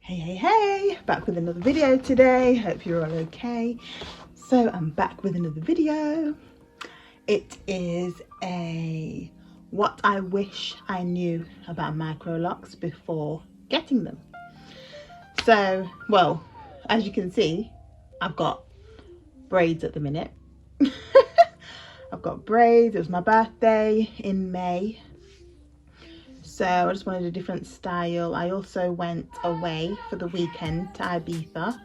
Hey, back with another video today. Hope you're all okay. So I'm back with another video. It is a what I wish I knew about microlocks before getting them. So, well, as you can see, I've got braids at the minute. I've got braids. It was my birthday in May, so I just wanted a different style. I also went away for the weekend to Ibiza,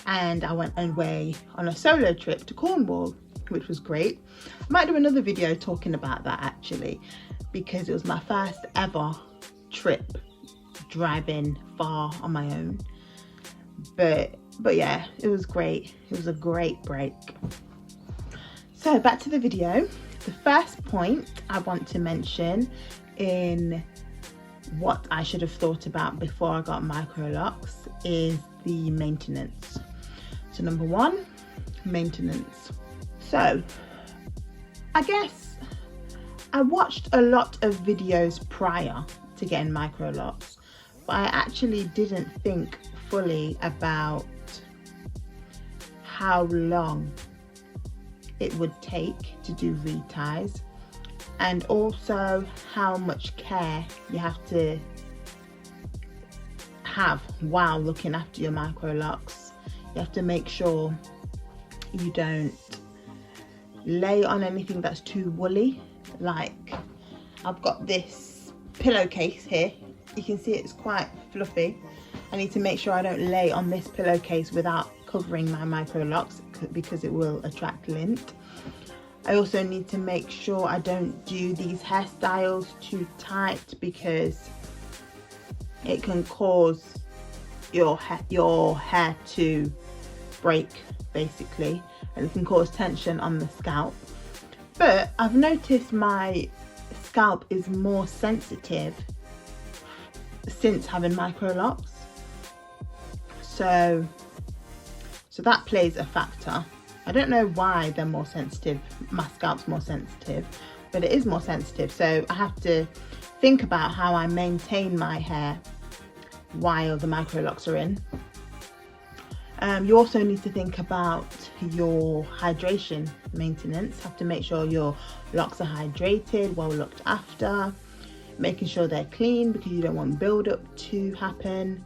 and I went away on a solo trip to Cornwall, which was great. I might do another video talking about that actually, because it was my first ever trip driving far on my own. But yeah, it was great. It was a great break. So back to the video. The first point I want to mention in what I should have thought about before I got microlocks is the maintenance. So number one, maintenance. So I guess I watched a lot of videos prior to getting microlocks, but I actually didn't think fully about how long it would take to do reties, and also how much care you have to have while looking after your microlocks. You have to make sure you don't lay on anything that's too woolly. Like I've got this pillowcase here, you can see it's quite fluffy. I need to make sure I don't lay on this pillowcase without covering my microlocks, because it will attract lint. I also need to make sure I don't do these hairstyles too tight, because it can cause your hair to break basically, and it can cause tension on the scalp. But I've noticed my scalp is more sensitive since having microlocks, so that plays a factor. I don't know why they're more sensitive, my scalp's more sensitive, but it is more sensitive, so I have to think about how I maintain my hair while the microlocks are in. You also need to think about your hydration maintenance. You have to make sure your locks are hydrated, well looked after, making sure they're clean, because you don't want buildup to happen.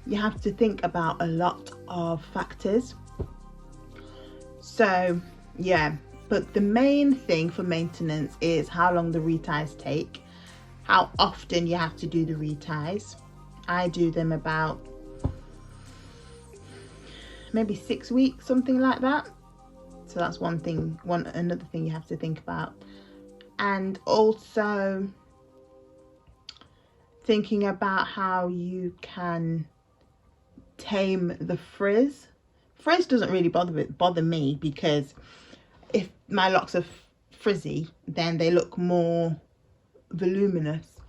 You have to think about a lot of factors. So yeah, but the main thing for maintenance is how long the reties take, how often you have to do the reties. I do them about maybe 6 weeks, something like that. So that's one thing. Another thing you have to think about. And also thinking about how you can tame the frizz. Frizz doesn't really bother me, because if my locks are frizzy, then they look more voluminous.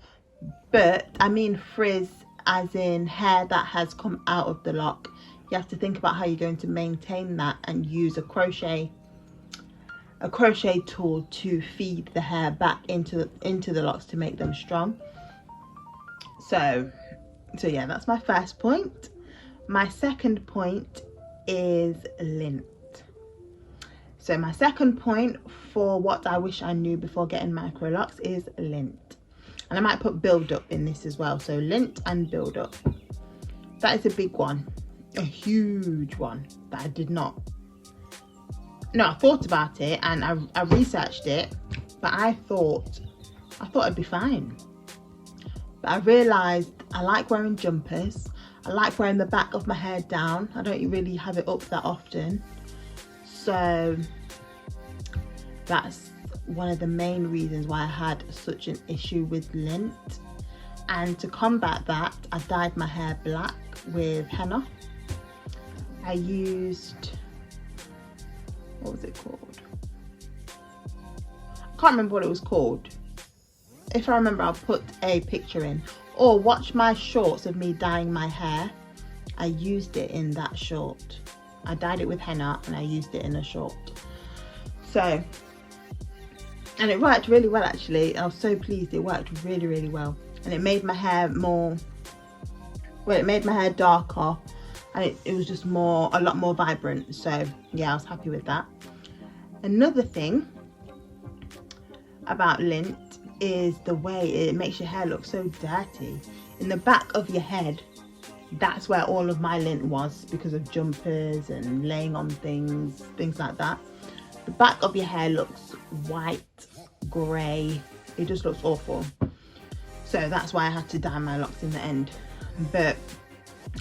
But I mean frizz as in hair that has come out of the lock. You have to think about how you're going to maintain that, and use a crochet tool to feed the hair back into the locks to make them strong. So yeah, that's my first point. My second point is lint. So my second point for what I wish I knew before getting microlocks is lint. And I might put buildup in this as well. So lint and buildup. That is a big one. A huge one that I did not. No, I thought about it and I researched it, but I thought I'd be fine. But I realised I like wearing jumpers. I like wearing the back of my hair down. I don't really have it up that often. So that's one of the main reasons why I had such an issue with lint. And to combat that, I dyed my hair black with henna. I used, what was it called? I can't remember what it was called. If I remember, I'll put a picture in. Or watch my shorts of me dyeing my hair. I used it in that short. I dyed it with henna and I used it in a short. So, and it worked really well actually. I was so pleased, it worked really, really well. And it made my hair more well, it made my hair darker, and it was just a lot more vibrant. So yeah, I was happy with that. Another thing about lint is the way it makes your hair look so dirty. In the back of your head, that's where all of my lint was, because of jumpers and laying on things like that. The back of your hair looks white, grey. It just looks awful. So that's why I had to dye my locks in the end. But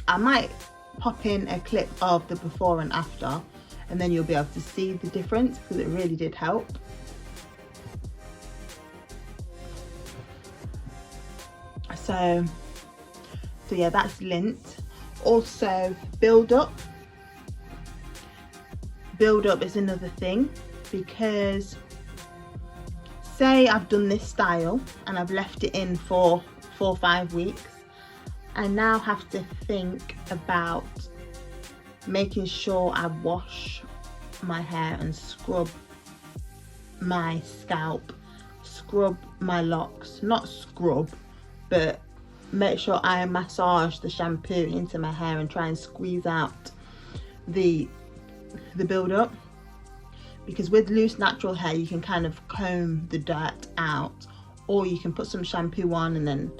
I might pop in a clip of the before and after, and then you'll be able to see the difference, because it really did help. So yeah, that's lint. Also buildup is another thing, because say I've done this style and I've left it in for 4 or 5 weeks, I now have to think about making sure I wash my hair and scrub my scalp, scrub my locks, not scrub, but make sure I massage the shampoo into my hair and try and squeeze out the build-up. Because with loose natural hair, you can kind of comb the dirt out, or you can put some shampoo on and then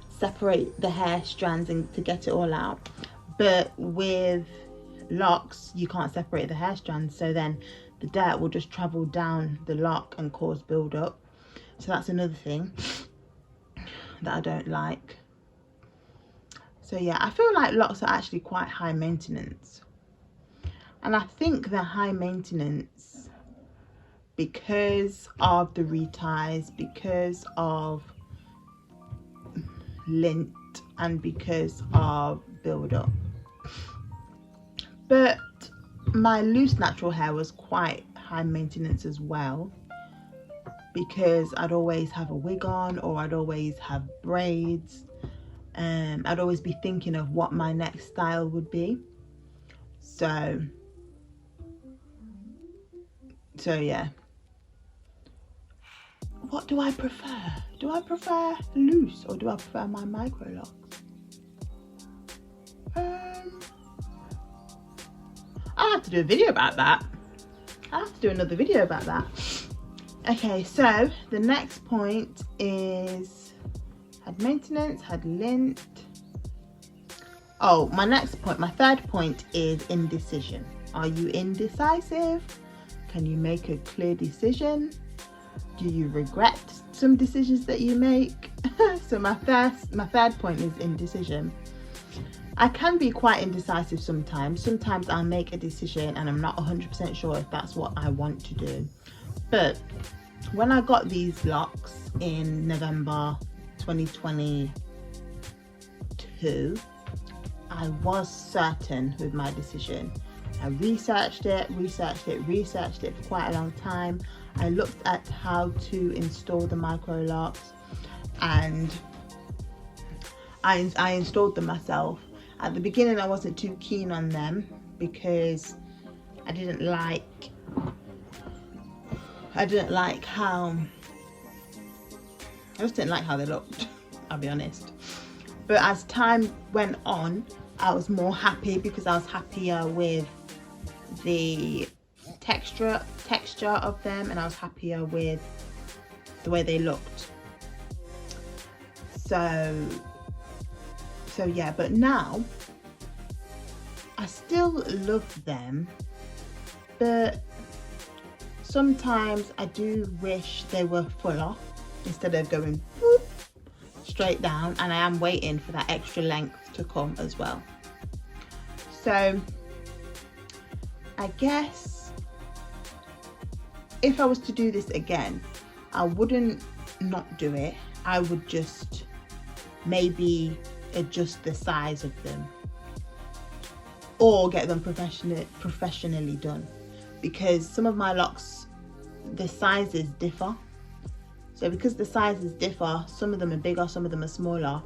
separate the hair strands and to get it all out. But with locks, you can't separate the hair strands, so then the dirt will just travel down the lock and cause build-up. So that's another thing that I don't like. So yeah, I feel like locks are actually quite high maintenance, and I think they're high maintenance because of the reties, because of lint, and because of build-up. But my loose natural hair was quite high maintenance as well, because I'd always have a wig on, or I'd always have braids. I'd always be thinking of what my next style would be. So yeah. What do I prefer? Do I prefer loose, or do I prefer my microlocks? I'll have to do a video about that. I'll have to do another video about that. Okay, so the next point is had maintenance, had lint. Oh, my third point is indecision. Are you indecisive? Can you make a clear decision? Do you regret some decisions that you make? So my third point is indecision. I can be quite indecisive sometimes. Sometimes I'll make a decision and I'm not 100% sure if that's what I want to do. But when I got these locks in November 2022, I was certain with my decision. I researched it for quite a long time. I looked at how to install the microlocks, and I installed them myself. At the beginning I wasn't too keen on them because I didn't like how they looked, I'll be honest. But as time went on, I was more happy, because I was happier with the texture of them, and I was happier with the way they looked. So yeah, but now I still love them, but sometimes I do wish they were fuller instead of going whoop, straight down, and I am waiting for that extra length to come as well. So I guess if I was to do this again, I wouldn't not do it. I would just maybe adjust the size of them, or get them professionally done, because some of my locks, the sizes differ. So because the sizes differ, some of them are bigger, some of them are smaller.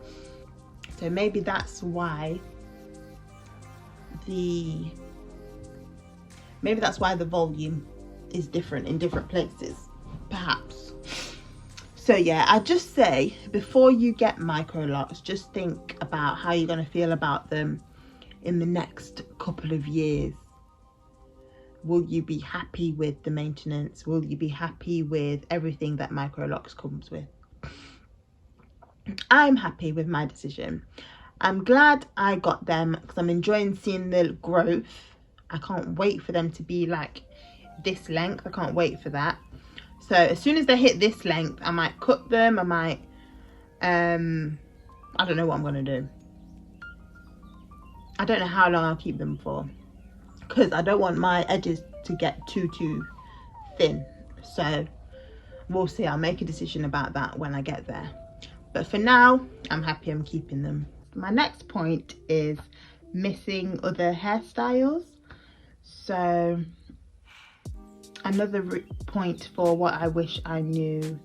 So maybe that's why the volume is different in different places, perhaps. So yeah, I just say, before you get microlocks, just think about how you're going to feel about them in the next couple of years. Will you be happy with the maintenance? Will you be happy with everything that microlocks comes with? I'm happy with my decision. I'm glad I got them because I'm enjoying seeing the growth. I can't wait for them to be like this length. I can't wait for that. So as soon as they hit this length, I might cut them. I might, I don't know what I'm going to do. I don't know how long I'll keep them for, because I don't want my edges to get too thin. So we'll see. I'll make a decision about that when I get there. But for now, I'm happy I'm keeping them. My next point is missing other hairstyles. So another point for what I wish I knew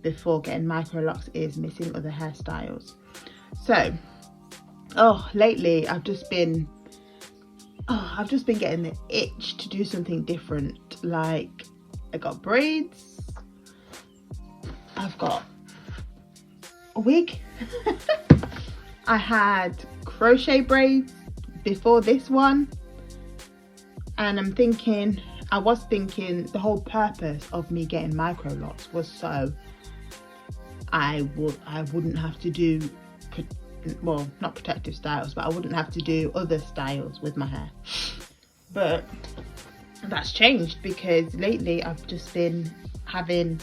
before getting microlocks is missing other hairstyles. So, lately I've just been getting the itch to do something different. Like, I got braids, I've got a wig, I had crochet braids before this one, and I was thinking the whole purpose of me getting microlocks was so I wouldn't have to do, well, not protective styles, but I wouldn't have to do other styles with my hair. But that's changed because lately I've just been having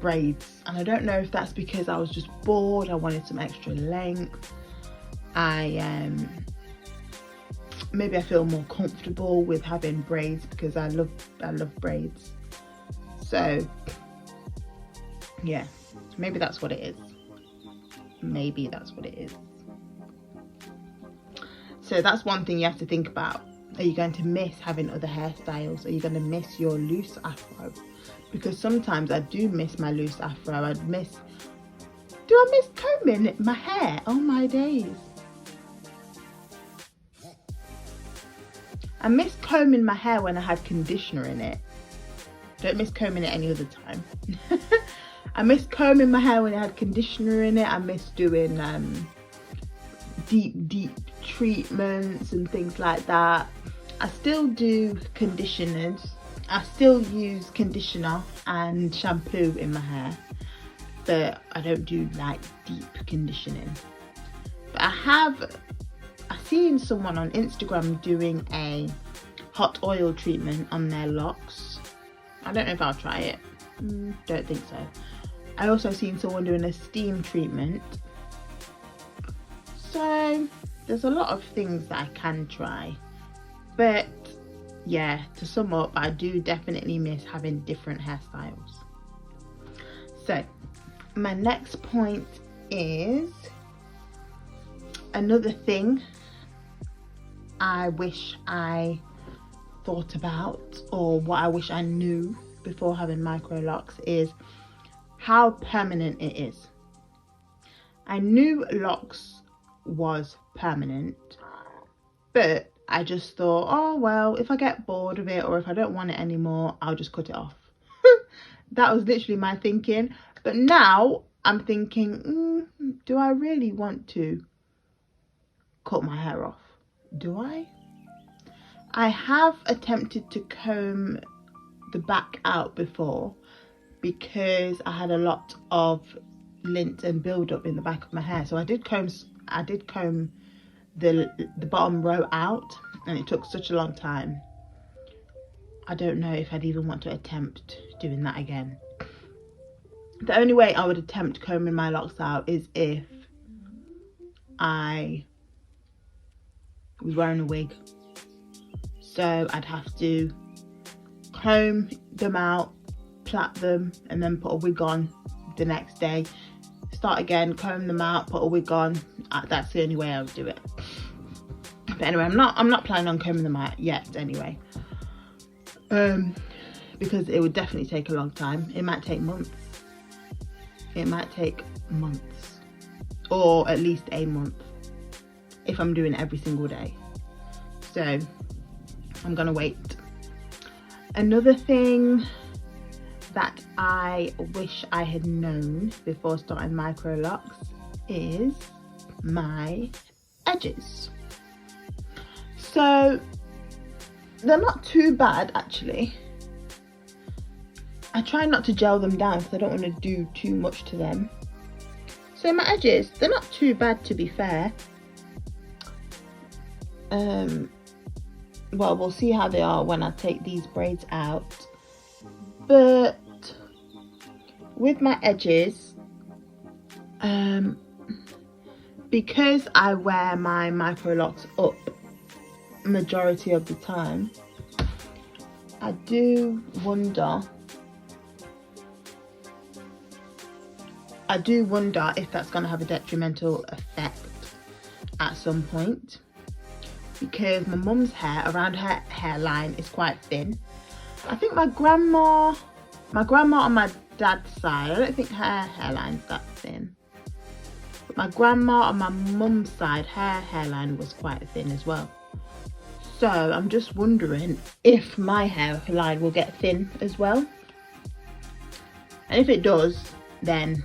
braids, and I don't know if that's because I was just bored. I wanted some extra length. Maybe I feel more comfortable with having braids because I love braids. So yeah, maybe that's what it is. Maybe that's what it is. So that's one thing you have to think about. Are you going to miss having other hairstyles? Are you going to miss your loose afro? Because sometimes I do miss my loose afro. Do I miss combing my hair? Oh my days. I miss combing my hair when I had conditioner in it. Don't miss combing it any other time. I miss combing my hair when it had conditioner in it. I miss doing deep treatments and things like that. I still do conditioners. I still use conditioner and shampoo in my hair, but I don't do like deep conditioning. But I've seen someone on Instagram doing a hot oil treatment on their locks. I don't know if I'll try it. Don't think so. I also seen someone doing a steam treatment. So there's a lot of things that I can try. But yeah, to sum up, I do definitely miss having different hairstyles. So my next point is another thing I wish I thought about, or what I wish I knew before having microlocks, is how permanent it is. I knew locks was permanent, but I just thought, oh well, if I get bored of it or if I don't want it anymore, I'll just cut it off. That was literally my thinking. But now I'm thinking, do I really want to cut my hair off? Do I? I have attempted to comb the back out before because I had a lot of lint and buildup in the back of my hair. So I did comb the bottom row out, and it took such a long time. I don't know if I'd even want to attempt doing that again. The only way I would attempt combing my locks out is if I was wearing a wig. So I'd have to comb them out, plait them, and then put a wig on the next day. Start again, comb them out, put a wig on. That's the only way I would do it. But anyway, I'm not planning on combing them out yet anyway. Because it would definitely take a long time. It might take months. It might take months, or at least a month if I'm doing it every single day. So I'm gonna wait. Another thing that I wish I had known before starting Microlocks is my edges. So they're not too bad actually. I try not to gel them down because I don't want to do too much to them. So my edges, they're not too bad to be fair. Well, we'll see how they are when I take these braids out. But with my edges, because I wear my Microlocks up majority of the time, I do wonder if that's going to have a detrimental effect at some point, because my mum's hair around her hairline is quite thin. I think my grandma on my dad's side, I don't think her hairline's that thin. But my grandma on my mum's side, her hairline was quite thin as well. So I'm just wondering if my hairline will get thin as well. And if it does, then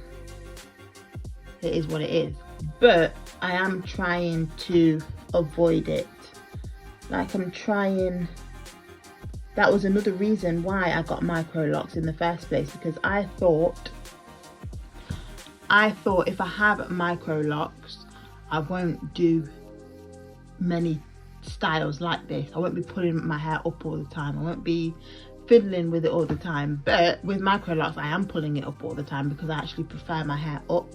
it is what it is. But I am trying to avoid it. Like that was another reason why I got Microlocks in the first place, because I thought if I have Microlocks, I won't do many styles like this. I won't be pulling my hair up all the time. I won't be fiddling with it all the time. But with Microlocks, I am pulling it up all the time because I actually prefer my hair up.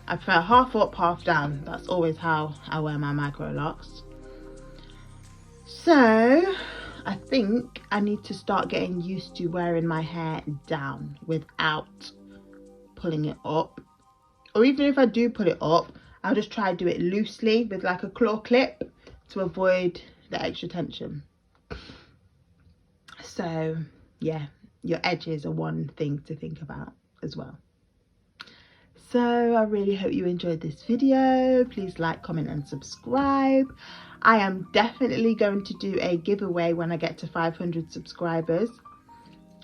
I prefer half up, half down. That's always how I wear my Microlocks. So I think I need to start getting used to wearing my hair down without pulling it up. Or even if I do pull it up, I'll just try to do it loosely with like a claw clip to avoid the extra tension. So yeah, your edges are one thing to think about as well. So I really hope you enjoyed this video. Please like, comment and subscribe. I am definitely going to do a giveaway when I get to 500 subscribers.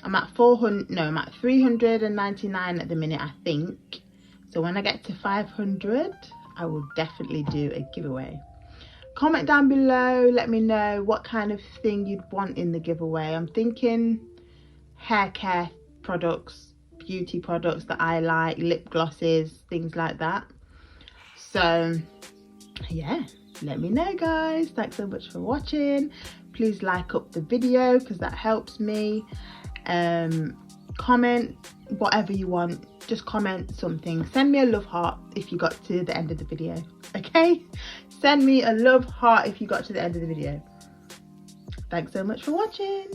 I'm at 399 at the minute, I think. So when I get to 500, I will definitely do a giveaway. Comment down below, let me know what kind of thing you'd want in the giveaway. I'm thinking hair care products, beauty products that I like, lip glosses, things like that. So yeah, let me know guys. Thanks so much for watching. Please like up the video because that helps me. Comment whatever you want, just comment something. Send me a love heart if you got to the end of the video, okay? Send me a love heart if you got to the end of the video. Thanks so much for watching.